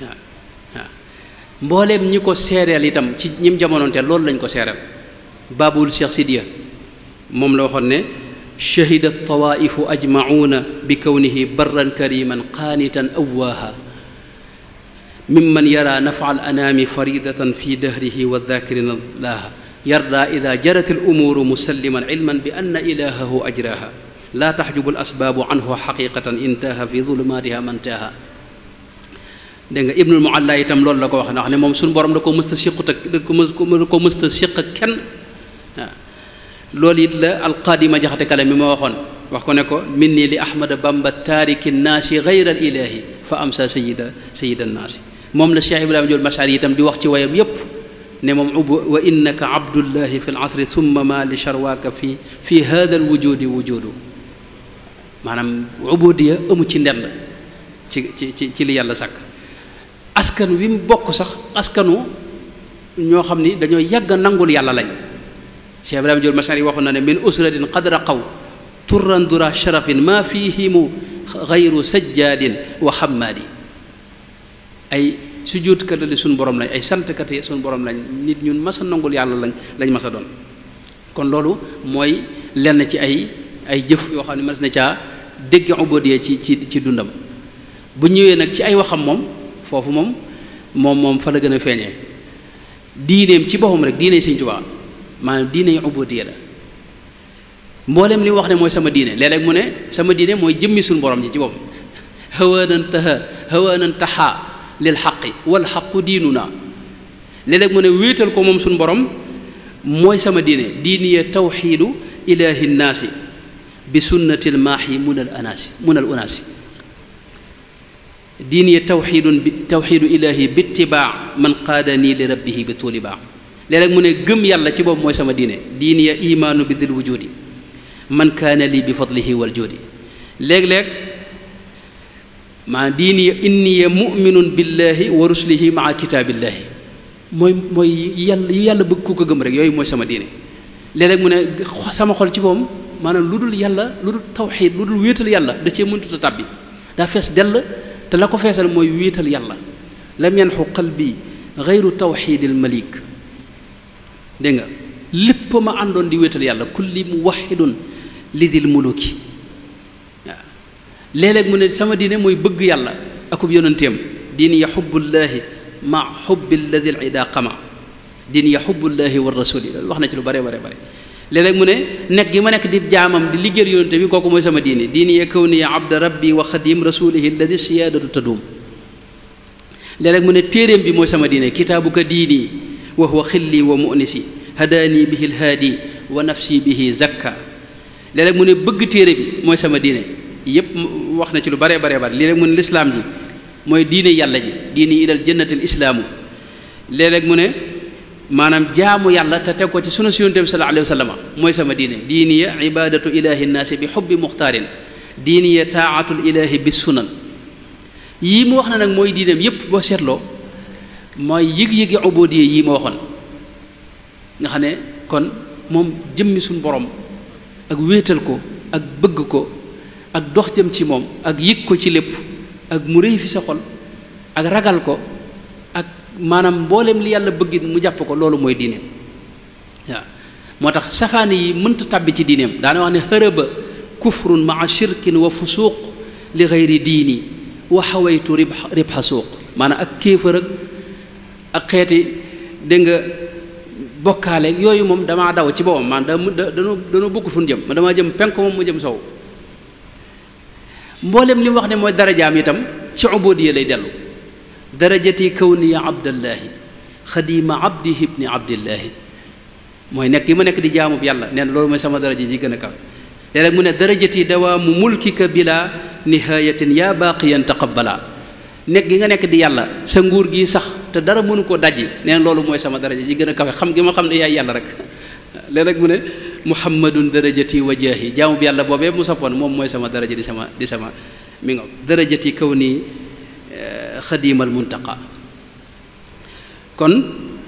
waaw waaw mbooleem ñi ko seereel itam ci ñim jamonoonteel loolu lañ ko seereel babul Cheikh Sidiya moom la waxoon ne shahida tawaifu ajmauna bi kawnihi barran kariman qaanitan awwaaha mimman yara nafa al anaami faridatan fi dahrihi wa dhakirina laaha yarda ida jarat al umuuru musalliman ilman bi anna ilahahu ajraha laa taxjubu al asbaabu anhu xaqiqatan intaha fi zulumaatiha mantaha dégg nga Ibnul Mualla itam loolu la ko wax ndax ne moom suñu borom da ko mësta siqut ak da ko mësta siq ak kenn waaw loolu it la alqaadima jaxate kala mi ma waxoon wax ko ne ko minni li ahmada bamba taariki naasi gayra al ilahi fa amsa sayida naasi moom la Cheikh Ibrahima Diol Mashari itam di wax ci wayam yépp ne moom wa innaka abdullahi fi l asri thumma ma li charwaaka fi hada al wujudi wujudu maanaam ubudiya amu ci ndend ci li yàlla sàkk askan wi mu bokk sax askanu ñoo xam ni dañoo yàgg nangul yàlla lañ Cheikh Ibrahima Diol Mashari waxoon na ne min usratin qad raqaw turran dura sharafin ma fihimu gayru sajjaadin wa xammaadi ay sujjóotkat la suñu borom lañ ay santkat yi suñu borom lañ nit ñun mas a nangul yàlla lañ mas a doon kon loolu mooy lenn ci ay jëf yoo xam ne mas na caa dégg ubudiyya ci dundam bu ñëwee nag ci ay waxam moom foofu moom fa la gën a feeñee diineem ci boppam rek diine Sëñ Tuubaa maanaam diine ubudiyya la mboolem li wax ne mooy sama diine léeg-léeg mu ne sama diine mooy jëmmi suñu borom ji ci boppam hawaanan taxa lil xaqi wal xaqu diinuna léeg-léeg mu ne wéetal ko moom suñu borom mooy sama diine diiniya tawxiidu ilaahi nnaasi bi sunnatil maaxi munal unaasi diiniya tawxiidu ilaahi bi ittibaa man qaadanii li rabbihi bi tuuli baa léeg-léeg mu ne gëm yàlla ci boobu mooy sama diine diiniya imaanu bi dil wujudi man kaana lii bi fadlihi wal juudi léeg-léeg maa diiniya inniya muminun billahi wa rusulihi maa kitaabillahi mooy yàlla bëgg ku ko gëm rek yooyu mooy sama diine léeg-léeg mu ne sama xol ci boppam maanaam lu dul yàlla lu dul tawxiid lu dul wéetal yàlla da cee mëntuta tàbbi daa fees dell te la ko feesal mooy wéetal yàlla lam yanxu qalbi gayru tawxiidil malik dégg nga lépp ma àndoon di wéetal yàlla kulli muwaxidun lidil muluki waaw léeg-léeg mu ne sama diine mooy bëgg yàlla akub yonanteem diin ya xubbullaahi ma xubbi alladi l ida qama diin ya xubbullaahi wa rasuli wax na ci lu bare léeg-léeg mu ne nekk gi ma nekk di jaamam di liggéeyal yonante bi kooku mooy sama diine diini ya kawni ya abda rabbi wa xadim rasulihi alladi siyaadatu tadum léeg-léeg mu ne téeréem bi mooy sama diine kitaabuka diini wa huwa xilli wa munisi hadaani bihi lhaadi wa nafsi bihi zakka léeg-léeg mu ne bëgg téere bi mooy sama diine yépp wax na ci lu bare léeg-léeg mu ne lislaam ji mooy diine yàlla ji diini ilal jannatil islaamu léeg-léeg mu ne maanaam jaamu yàlla te teg ko ci sunu Yonent bi sallallahu alayhi wa sallam mooy sama diine diiniya ibadatu ilahi nnaasi bi xubbi muxtaarin diiniya taatul ilahi bi sunan yii mu wax na nag mooy diineem yépp boo seetloo mooy yëg-yëgi ubudiyya yii ma waxoon nga xam ne kon moom jëmmi suñu borom ak wéetal ko ak bëgg ko ak dox jëm ci moom ak yëg ko ci lépp ak mu rëy fi sa xol ak ragal ko ak maanaam mboolem li yàlla bëgg mu jàpp ko loolu mooy diineem waaw moo tax safaani yi mënta tàbbi ci diineem daana wax ne xërëba kufrun maa shirkin wa fusuuq li xayri diini wa xawaytu ribxa suuq maanaam ak kéefër ak xeeti dégg nga bokkaale yooyu moom damaa daw ci boppam maanaam danoo bokk fu ñu jëm ma damaa jëm penk moom mu jëm sow mboolem li mu wax ne mooy darajaam itam ci ubudiyya lay dellu darajati kawniya abdallahi xadima abdihi ibni abdillahi mooy nekk yi ma nekk di jaamu bi yàlla nee na loolu mooy sama daraja ji gën a kaw léeg-léeg mu ne darajati dawaamu mulkika bila nihayatin yaa baaqiyan taqabbala nekk gi nga nekk di yàlla sa nguur gi sax te dara mënu koo dajji nee na loolu mooy sama daraja ji gën a kawe xam gi ma xam ne yaay yàlla rek léeg-léeg mu ne muhammadun darajati wa jaahi jaamu bi yàlla boobee mu soppoon moom mooy sama daraja di sama mi nga darajati kaw nii xadimal muntaqa kon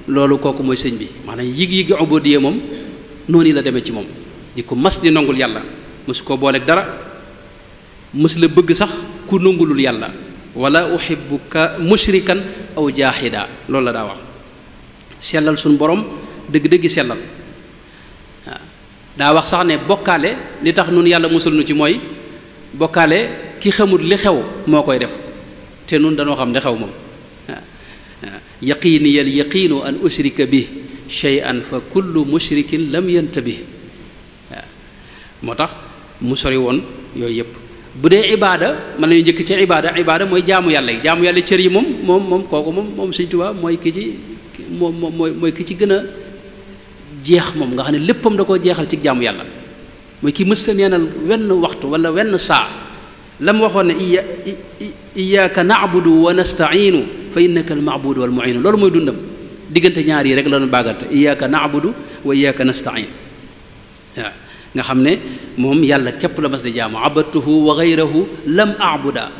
loolu kooku mooy sëñ bi maanaam yëg-yëgi ubudiyya moom noonu la demee ci moom di ko mas di nongul yàlla mosu koo booleeg dara mës la bëgg sax ku nongulul yàlla wala uhibbuka mushrikan aw jaaxida loolu la daa wax sellal suñu borom dëgg-dëggi sellal waaw daa wax sax ne bokkaale li tax nun yàlla musul nu ci mooy bokkaale ki xamul li xew moo koy def te nun dañoo xam li xew moom yaqiini yal yaqiinu an ushrika bi shay'an fa kullu mushrikin lam yantabih waaw moo tax mu sori woon yooyu yëpp bu dee ibaada man lañu njëkk ci ibaada mooy jaamu yàlla yi jaamu yàlla cër yi moom kooku moom Sëñ Tuubaa mooy ki ci mooy ki ci gën a jeex moom nga xam ne léppam da koo jeexal ci jaamu yàlla mooy ki mësta neenal wenn waxtu wala wenn saa la mu waxoon ne iyyaka na'budu wa nasta'inu fa innaka al-ma'budu wal mu'inu loolu mooy dundam diggante ñaar yi rek la doon bàggante iyyaka na'budu wa iyyaka nasta'in waaw nga xam ne moom yàlla képp la mas di jaamu abadtuhu wa ghayrahu lam a'buda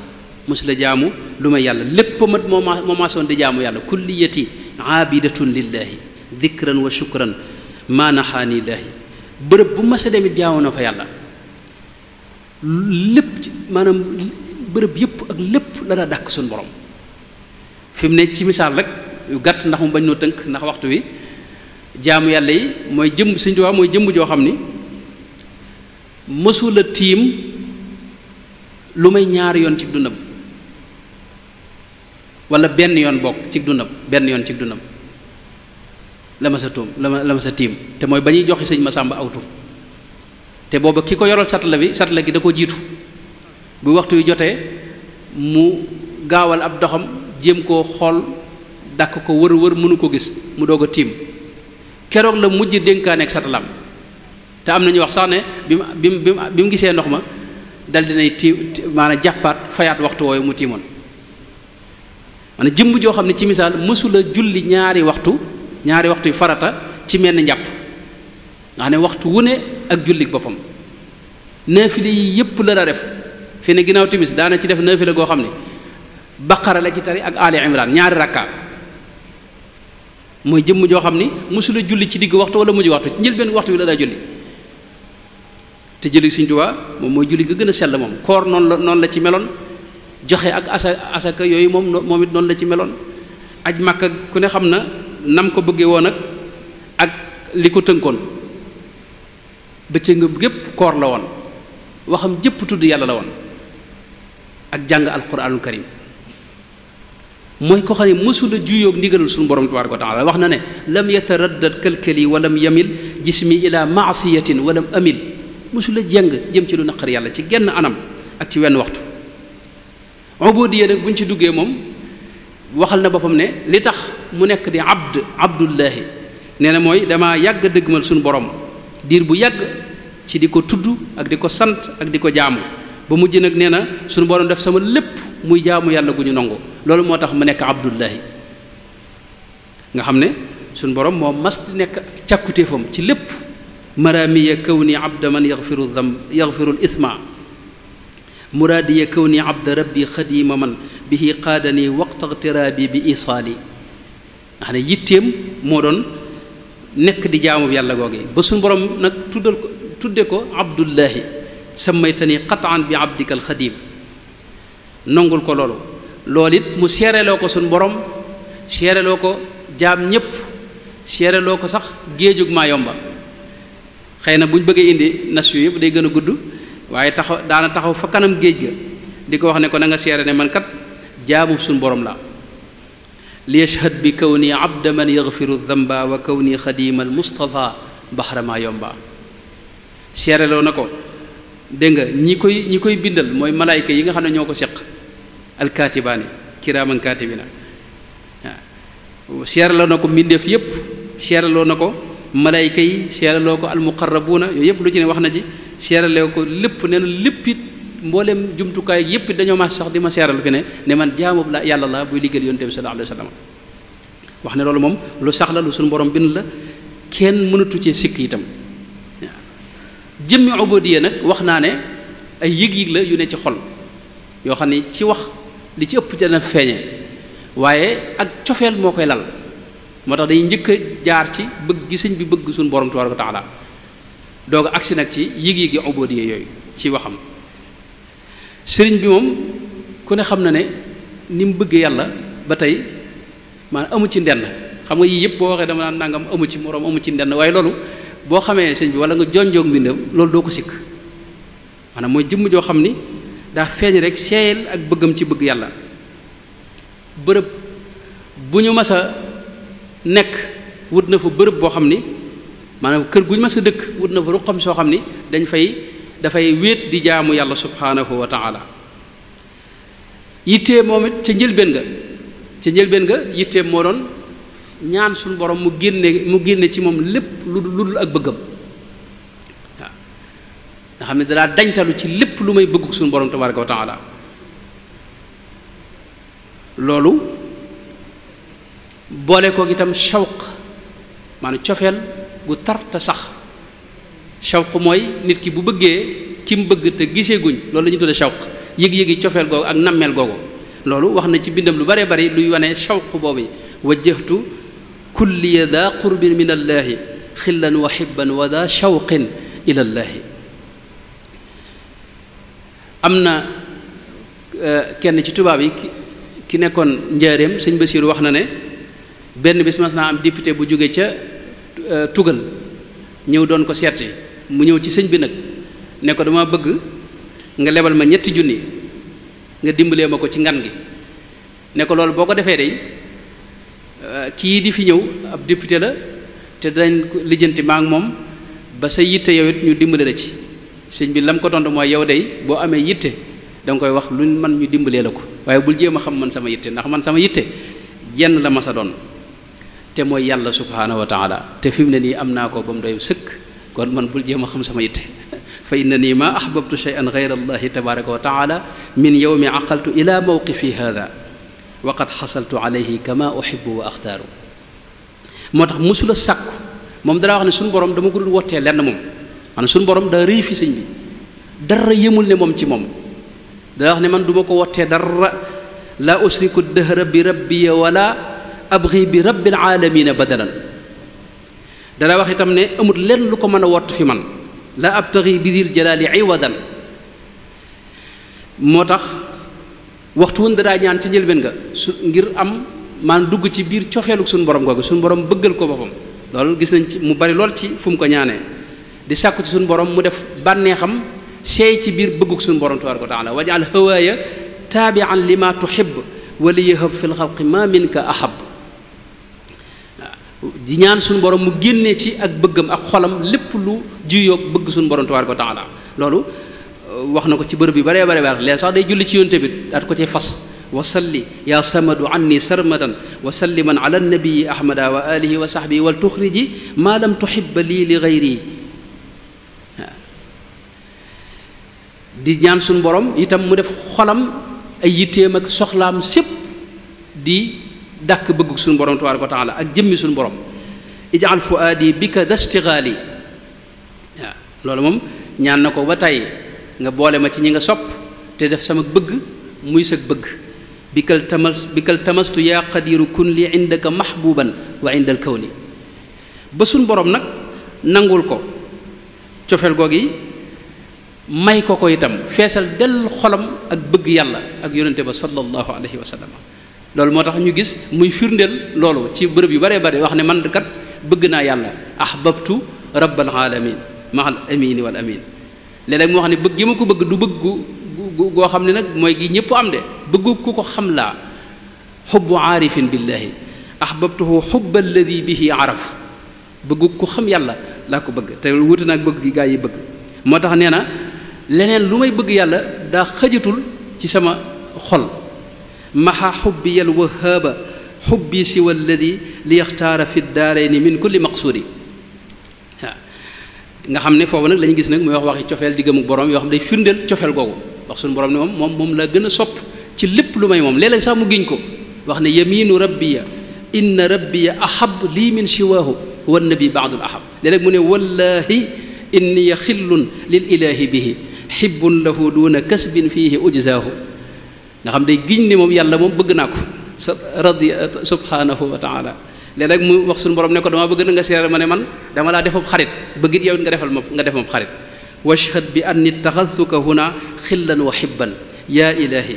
mos la jaamu lu may yàlla lépp mat moo maasoon di jaamu yàlla kulliyati aabidatun lillahi dhikran wa shukran maa naxaani laahi bërëb bu mas a demit jaamu na fa yàlla lépp maanaam bërëb yëpp ak lépp la daa dàkk suñu borom fi mu ne ci misaal rek yu gàtt ndax mu bañ noo tënk ndax waxtu wi jaamu yàlla yi mooy jëmm Sëñ Tuubaa mooy jëmm joo xam ni mësula tiim lu may ñaari yoon ci dundam wala benn yoon bokk ci dundam benn yoon ci dundam la ma sa tiim te mooy ba ñuy joxe sëñ Masamba aw tur te booba ki ko yoral satala gi da ko jiitu bu waxtu wi jotee mu gaawal ab doxam jéem koo xool dàkk ko wër mënu ko gis mu doog a tiim keroog la mujj dénkaane ak satalam te am na ñu wax sax ne bi mu gisee ndox ma dal dinay tiim maanaam jàppaat fayaat waxtu wooyu mu tiimoon maanaam jëmm joo xam ne ci misaal mësula julli ñaari waxtu yu farata ci menn njàpp nga xam ne waxtu wu ne ak jullik boppam naafile yi yépp la daa def fi ne ginnaaw timis daana ci def naafile goo xam ne baqara la ci tari ak ali imran ñaari rakka mooy jëmm joo xam ni mësula julli ci digg waxtu wala mujj waxtu ci njëlbeen waxtu wi la daa julli te julli Sëñ Tuubaa moom mooy julli ga gën a sell moom koor noonu la ci meloon joxe ak asaka yooyu moom it noonu la ci meloon aj Makka ku ne xam na nam ko bëggee woon ak li ko tënkoon bëccëgam gépp koor la woon waxam jëpp tudd yàlla la woon ak jàng alquranul karim mooy ko xam ne mësula juyoog ndigalul suñu borom tabaaraka wa taala wax na ne lam yataraddad kalkali walam yamil jismi ila maasiyatin walam amil mësula jeng jëm ci lu naqar yàlla ci genn anam ak ci wenn waxtu ubudiyya nag buñ ci duggee moom waxal na boppam ne li tax mu nekk di abdullahi nee na mooy dama yàgg dëggmal suñu borom diir bu yàgg ci di ko tudd ak di ko sant ak di ko jaamu ba mujj nag nee na suñu borom def sama lépp muy jaamu yàlla gu ñu nangu loolu moo tax mu nekk abdullahi nga xam ne suñu borom moo mas di nekk càkkutéefam ci lépp maramiya kawni abda man yaxfiru l ithma muraadiya kawni abda rabbi xadima man bihi qaadani waqta iqtiraabi bi isaali nga xam ne yitteem moo doon nekk di jaamu yàlla googe ba suñu borom nag tudde ko abdullahi sammaytani qataan bi abdika alxadim nongul ko loolu it mu seereloo ko suñu borom seereloo ko jaam ñépp seereloo ko sax géejug maa yomba xëy na bu ñu bëggee indi nas yu yëpp day gën a gudd waaye daana taxaw fa kanam géej ga di ko wax ne ko na nga seere ne man kat jaamu suñu borom la li yashhad bi kawni abda man yaghfiru dhanba wa kawni xadima al mustafa baxra maa yomba seereloo na ko dégg nga ñi koy bindal mooy malaayka yi nga xam ne ñoo ko seq alkaatibaani kiraaman kaatibina waaw seereloo na ko mbindeef yépp seereloo na ko malaayka yi seereloo ko almuqarrabuuna yooyu yëpp lu ci ne wax na ci seereloo ko lépp nee na lépp it mboolem jumtukaay yépp it dañoo ma sax di ma seeral fi ne man jaamu la yàlla la buy liggéeyal yonent bi sallallahu alayhi wa sallam wax ne loolu moom lu sax la lu suñu borom bind la kenn mënatu cee sikk itam waaw jëmmi ubudiyya nag wax naa ne ay yëg-yëg la yu ne ci xol yoo xam ne ci wax li ci ëpp dana feeñe waaye ak cofeel moo koy lal moo tax day njëkk a jaar ci bëgg gi sëñ bi bëgg suñu borom tabaaraka wa taala doog a agsi nag ci yëg-yëgi ubudiyya yooyu ci waxam sëriñ bi moom ku ne xam na ne ni mu bëggee yàlla ba tey maanaam amu ci ndenn xam nga yii yëpp boo waxee dama naan nangam amu ci moroom amu ci ndenn waaye loolu boo xamee sëñ bi wala nga jonjoog mbindam loolu doo ko sikk maanaam mooy jëmm joo xam ni daa feeñ rek seeyal ak bëggam ci bëgg yàlla bërëb bu ñu mas a nekk wut na fa bërëb boo xam ni maanaam kër gu ñu mas a dëkk wut na fa ruqam soo xam ni dafay wéet di jaamu yàlla subhaanahu wa taala yittee moom it ca njëlbeen nga yittee moo doon ñaan suñu borom mu génne ci moom lépp lu dul ak bëggam waaw nga xam ne dalaa dañtalu ci lépp lu may bëgg suñu borom tabaraka wa taala loolu boole ko itam shawq maanaam cofeel gu tar te sax shawq mooy nit ki bu bëggee ki mu bëgg te gisee guñ loolu la ñu tudde shawq yëg-yëgi cofeel googu ak nammeel googu loolu wax na ci bindam lu bare bari luy wane shawq boobu wajjahtu kulliya daa qurbin min allaahi xillan wa xibban wa daa shawqin ila allaahi am na kenn ci tubaab yi ki nekkoon njaareem sëñ Basiiru wax na ne benn bis mas naa am député bu jóge ca tugal ñëw doon ko seetsi mu ñëw ci sëñ bi nag ne ko dama bëgg nga lebal ma 3 junni nga dimbalee ma ko ci ngan gi ne ko loolu boo ko defee day kii di fi ñëw ab député la te dañ lijjanti ma ak moom ba sa yitte yow it ñu dimbale la ci sëñ bi lam ko tontu mooy yow day boo amee yitte danga koy wax luñ man ñu dimbalee la ko waaye bul jéem a xam man sama yitte ndax man sama yitte jenn la ma sa doon te mooy yàlla subhaanahu wa taala te fi mu ne nii am naa ko ba mu doy sëkk kon man bul jéem a xam sama yitte fa inna nii ma ahbabtu shay'an ghayra allahi tabaraka wa taala min yawmi aqaltu ila mawqifi hada wa qad xasaltu alayhi kama uhibbu wa axtaaru moo tax mosula sàkku moom dara wax ne suñu borom dama ko dul wottee lenn moom maanaam suñu borom daa rëy fi sëñ bi dara yëmul ne moom ci moom dara wax ne man duma ko wottee dara la usriku dëhra bi rabbiya wala abghi bi rabbil alamina badalan dara wax itam ne amul lenn lu ko mën a wott fi man la abtaghi bi dil jalaali iwadan moo tax waxtu woon dadaa ñaan ci njëlbeen nga ngir am maan dugg ci biir cofeelu suñu borom googu suñu borom bëggal ko boppam loolu gis nañ ci mu bari lool ci fu mu ko ñaanee di sàkku ci suñu borom mu def bànneexam seey ci biir bëgguk suñu borom tabaraka wa taala wajal hawaaya taabian lima tuhib wala yahab fi lxalqi ma minka ahab di ñaan suñu borom mu génnee ci ak bëggam ak xolam lépp lu juyoog bëgg suñu borom tabaraka wa taala loolu wax na ko ci bërëb yu baree bare bare leen sax day julli ci yonte bi daat ko ci fas wa salli yaa samadu anni sarmadan wa salliman ala nabii ahmada wa alihi wa sahbihi wal tuxriji ma lam tuhibba lii li gayri di ñaan suñu borom itam mu def xolam ay yitteem ak soxlaam sépp di dàkk bëgg suñu borom tabaraka wa taala ak jëmmi suñu borom ijal fuaadi bika dastigaali waaw loolu moom ñaan na ko ba tey nga boole ma ci ñi nga sopp te def sama bëgg muy sa bëgg bikal tamastu yaa qadiru kun li indaka mahbuban wa inda al kawni ba suñ borom nag nangul ko cofeel goog yi may ko itam feesal del xolam ak bëgg yàlla ak yonente ba sallallahu alayhi wa sallam loolu moo tax ñu gis muy firndeel loolu ci bërëb yu bare bare wax ne man kat bëgg naa yàlla ahbabtu rabbal alamin mahal amini wal amin léeg-léeg mu wax ne bëgg gi ma ko bëgg du bëgg goo xam ne nag mooy gi ñëpp am de bëggu ku ko xam laa xubbu aarifin billahi ahbabtuhu xubba alladi bihi araf bëggu ku xam yàlla laa ko bëgg te wuute naag bëgg gi gaa yi bëgg moo tax nee na leneen lu may bëgg yàlla daa xëjatul ci sama xol maxa xubbi yal wahaaba xubbi siwa alladi li yaxtaara fi daarayni min kulli maqsuudi waaw nga xam ne foofu nag la ñu gis nag muy wax waxi cofeel diggam ak borom yoo xam day firndeel cofeel googu wax suñu borom ne moom la gën a sopp ci lépp lu may moom léeg-léeg sax mu giñ ko wax ne yaminu rabbiya inna rabbiya ahab lii min siwaahu wa nabi baadul ahab léeg-léeg mu ne wallahi inni xillun lil ilahi bihi xibbun lahu duna kasbin fihi ujzaahu nga xam day giñ ne moom yàlla moom bëgg naa ko radi subhanahu wa taala léeg-léeg mu wax suñu borom ne ko dama bëgg na nga seeral ma ne man dama laa defab xarit bëggit yow nga defal ma nga def ma xarit washhad bi anni taxasuka huna xillan wa xibban yaa ilahi